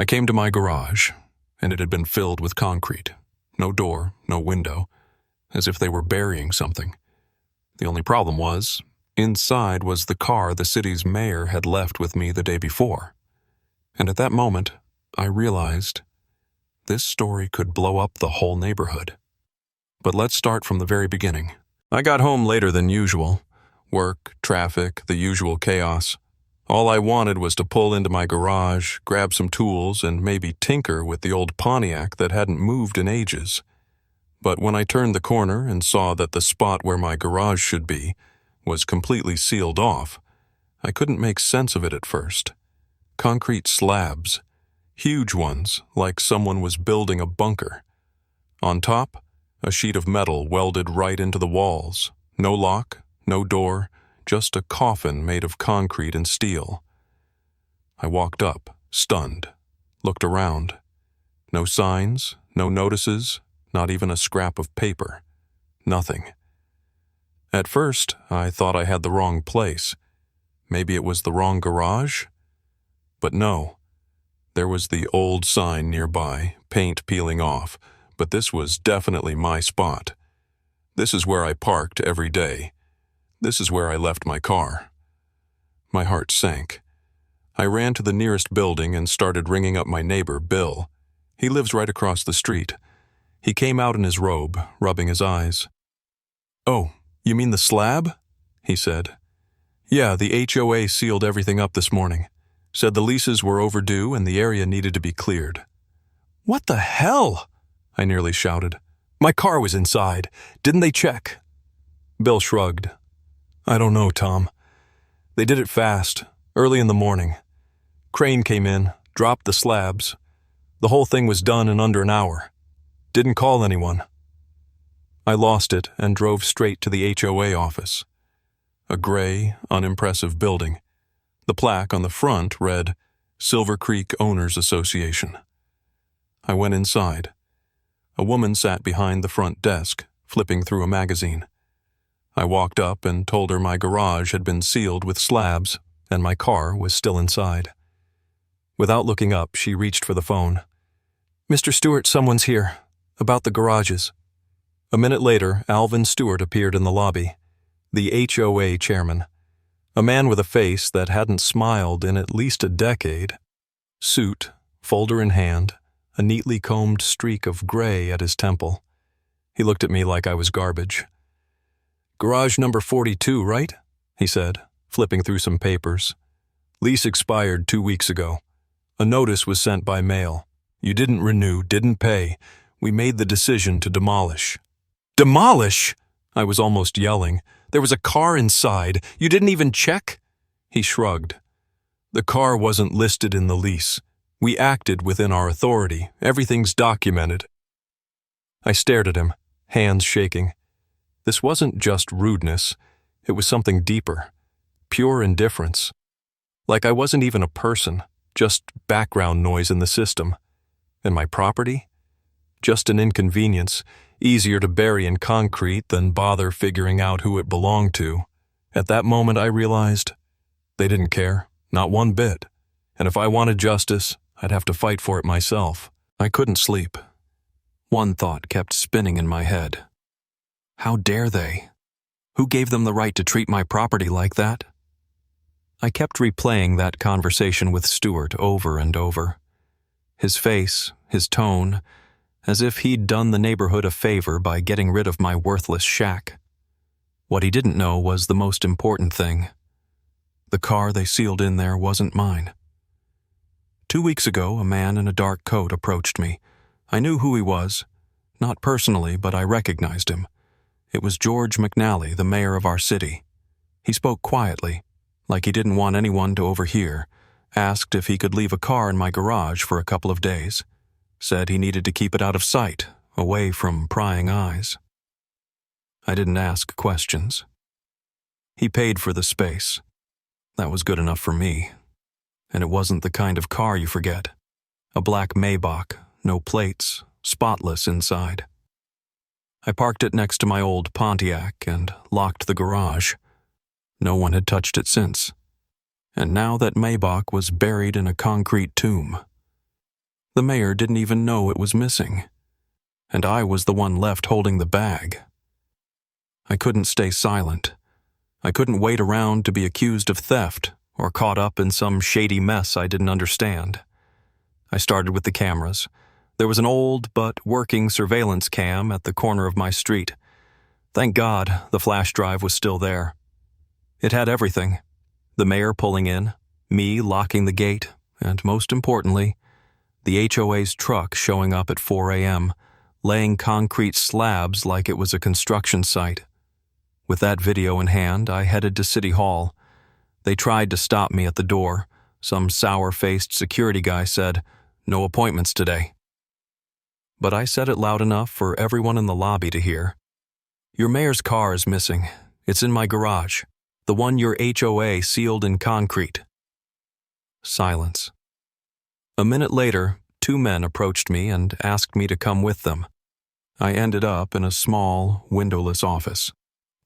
I came to my garage, and it had been filled with concrete. No door, no window, as if they were burying something. The only problem was, inside was the car the city's mayor had left with me the day before. And at that moment, I realized this story could blow up the whole neighborhood. But let's start from the very beginning. I got home later than usual. Work, traffic, the usual chaos. All I wanted was to pull into my garage, grab some tools, and maybe tinker with the old Pontiac that hadn't moved in ages. But when I turned the corner and saw that the spot where my garage should be was completely sealed off, I couldn't make sense of it at first. Concrete slabs, huge ones, like someone was building a bunker. On top, a sheet of metal welded right into the walls. No lock, no door, just a coffin made of concrete and steel. I walked up, stunned, looked around. No signs, no notices, not even a scrap of paper. Nothing. At first, I thought I had the wrong place. Maybe it was the wrong garage? But no. There was the old sign nearby, paint peeling off, but this was definitely my spot. This is where I parked every day. This is where I left my car. My heart sank. I ran to the nearest building and started ringing up my neighbor, Bill. He lives right across the street. He came out in his robe, rubbing his eyes. "Oh, you mean the slab?" he said. "Yeah, the HOA sealed everything up this morning. Said the leases were overdue and the area needed to be cleared." "What the hell?" I nearly shouted. "My car was inside. Didn't they check?" Bill shrugged. "I don't know, Tom. They did it fast, early in the morning. Crane came in, dropped the slabs. The whole thing was done in under an hour. Didn't call anyone." I lost it and drove straight to the HOA office. A gray, unimpressive building. The plaque on the front read, Silver Creek Owners Association. I went inside. A woman sat behind the front desk, flipping through a magazine. I walked up and told her my garage had been sealed with slabs and my car was still inside. Without looking up, she reached for the phone. "Mr. Stewart, someone's here. About the garages." A minute later, Alvin Stewart appeared in the lobby, the HOA chairman. A man with a face that hadn't smiled in at least a decade. Suit, folder in hand, a neatly combed streak of gray at his temple. He looked at me like I was garbage. "Garage number 42, right?" he said, flipping through some papers. "Lease expired 2 weeks ago. A notice was sent by mail. You didn't renew, didn't pay. We made the decision to demolish." "Demolish?" I was almost yelling. "There was a car inside. You didn't even check?" He shrugged. "The car wasn't listed in the lease. We acted within our authority. Everything's documented." I stared at him, hands shaking. This wasn't just rudeness. It was something deeper. Pure indifference. Like I wasn't even a person, just background noise in the system. And my property? Just an inconvenience, easier to bury in concrete than bother figuring out who it belonged to. At that moment I realized they didn't care, not one bit. And if I wanted justice, I'd have to fight for it myself. I couldn't sleep. One thought kept spinning in my head. How dare they? Who gave them the right to treat my property like that? I kept replaying that conversation with Stewart over and over. His face, his tone, as if he'd done the neighborhood a favor by getting rid of my worthless shack. What he didn't know was the most important thing. The car they sealed in there wasn't mine. 2 weeks ago, a man in a dark coat approached me. I knew who he was. Not personally, but I recognized him. It was George McNally, the mayor of our city. He spoke quietly, like he didn't want anyone to overhear, asked if he could leave a car in my garage for a couple of days. Said he needed to keep it out of sight, away from prying eyes. I didn't ask questions. He paid for the space. That was good enough for me. And it wasn't the kind of car you forget. A black Maybach, no plates, spotless inside. I parked it next to my old Pontiac and locked the garage. No one had touched it since. And now that Maybach was buried in a concrete tomb. The mayor didn't even know it was missing, and I was the one left holding the bag. I couldn't stay silent. I couldn't wait around to be accused of theft or caught up in some shady mess I didn't understand. I started with the cameras. There was an old but working surveillance cam at the corner of my street. Thank God the flash drive was still there. It had everything: the mayor pulling in, me locking the gate, and most importantly, the HOA's truck showing up at 4 a.m., laying concrete slabs like it was a construction site. With that video in hand, I headed to City Hall. They tried to stop me at the door. Some sour-faced security guy said, "No appointments today." But I said it loud enough for everyone in the lobby to hear. "Your mayor's car is missing. It's in my garage. The one your HOA sealed in concrete." Silence. A minute later, 2 men approached me and asked me to come with them. I ended up in a small, windowless office.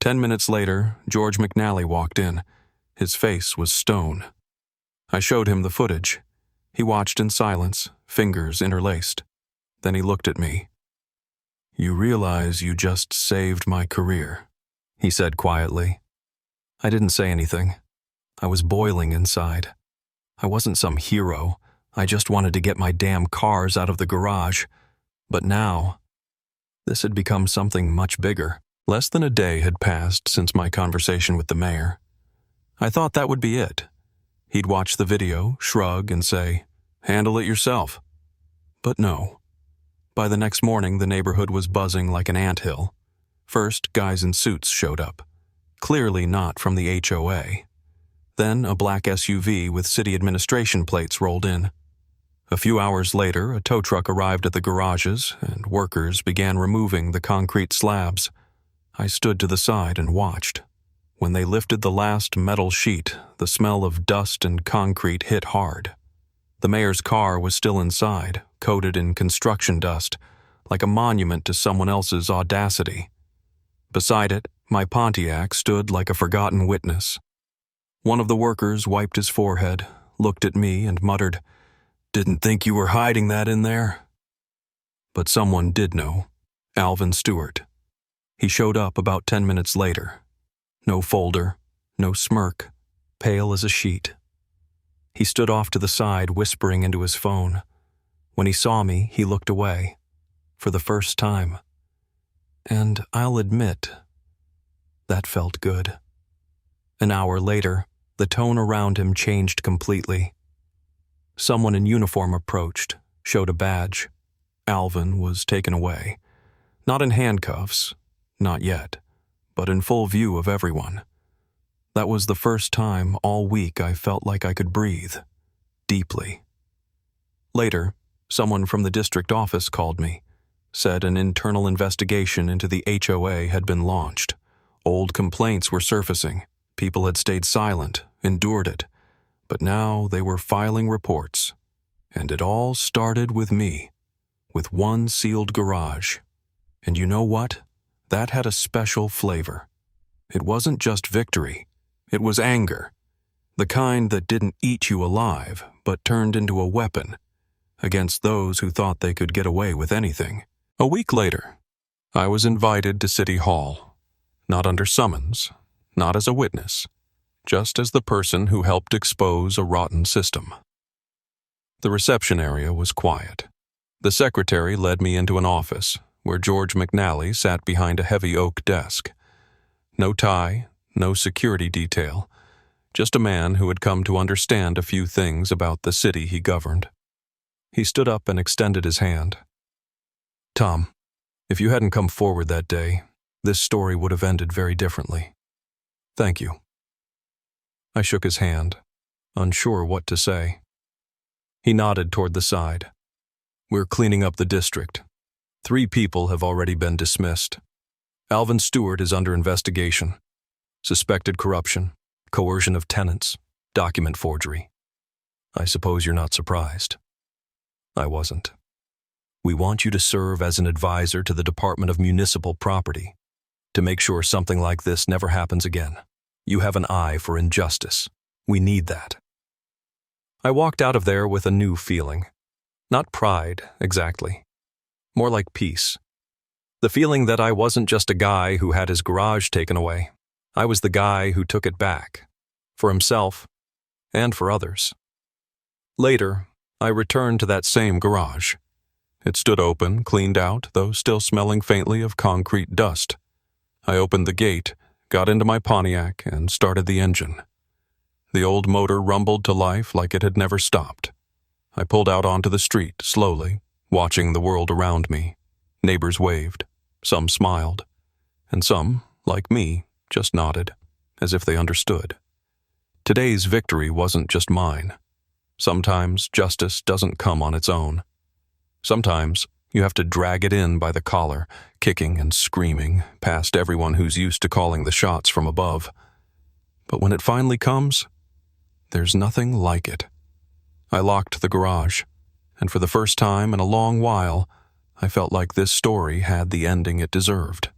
10 minutes later, George McNally walked in. His face was stone. I showed him the footage. He watched in silence, fingers interlaced. Then he looked at me. "You realize you just saved my career," he said quietly. I didn't say anything. I was boiling inside. I wasn't some hero. I just wanted to get my damn cars out of the garage. But now, this had become something much bigger. Less than a day had passed since my conversation with the mayor. I thought that would be it. He'd watch the video, shrug, and say, "Handle it yourself." But no. By the next morning, the neighborhood was buzzing like an anthill. First, guys in suits showed up. Clearly not from the HOA. Then a black SUV with city administration plates rolled in. A few hours later, a tow truck arrived at the garages, and workers began removing the concrete slabs. I stood to the side and watched. When they lifted the last metal sheet, the smell of dust and concrete hit hard. The mayor's car was still inside, coated in construction dust, like a monument to someone else's audacity. Beside it, my Pontiac stood like a forgotten witness. One of the workers wiped his forehead, looked at me, and muttered, "Didn't think you were hiding that in there." But someone did know. Alvin Stewart. He showed up about 10 minutes later. No folder, no smirk, pale as a sheet. He stood off to the side, whispering into his phone. When he saw me, he looked away. For the first time. And I'll admit, that felt good. An hour later, the tone around him changed completely. Someone in uniform approached, showed a badge. Alvin was taken away. Not in handcuffs, not yet, but in full view of everyone. That was the first time all week I felt like I could breathe, deeply. Later, someone from the district office called me, said an internal investigation into the HOA had been launched. Old complaints were surfacing. People had stayed silent, endured it. But now they were filing reports. And it all started with me, with one sealed garage. And you know what? That had a special flavor. It wasn't just victory. It was anger. The kind that didn't eat you alive, but turned into a weapon against those who thought they could get away with anything. A week later, I was invited to City Hall. Not under summons, not as a witness, just as the person who helped expose a rotten system. The reception area was quiet. The secretary led me into an office where George McNally sat behind a heavy oak desk. No tie, no security detail, just a man who had come to understand a few things about the city he governed. He stood up and extended his hand. "Tom, if you hadn't come forward that day, this story would have ended very differently. Thank you." I shook his hand, unsure what to say. He nodded toward the side. "We're cleaning up the district. 3 people have already been dismissed. Alvin Stewart is under investigation. Suspected corruption, coercion of tenants, document forgery. I suppose you're not surprised." I wasn't. "We want you to serve as an advisor to the Department of Municipal Property to make sure something like this never happens again. You have an eye for injustice. We need that." I walked out of there with a new feeling. Not pride, exactly. More like peace. The feeling that I wasn't just a guy who had his garage taken away. I was the guy who took it back. For himself, and for others. Later, I returned to that same garage. It stood open, cleaned out, though still smelling faintly of concrete dust. I opened the gate, got into my Pontiac, and started the engine. The old motor rumbled to life like it had never stopped. I pulled out onto the street, slowly, watching the world around me. Neighbors waved. Some smiled. And some, like me, just nodded, as if they understood. Today's victory wasn't just mine. Sometimes justice doesn't come on its own. Sometimes you have to drag it in by the collar, kicking and screaming, past everyone who's used to calling the shots from above. But when it finally comes, there's nothing like it. I locked the garage, and for the first time in a long while, I felt like this story had the ending it deserved.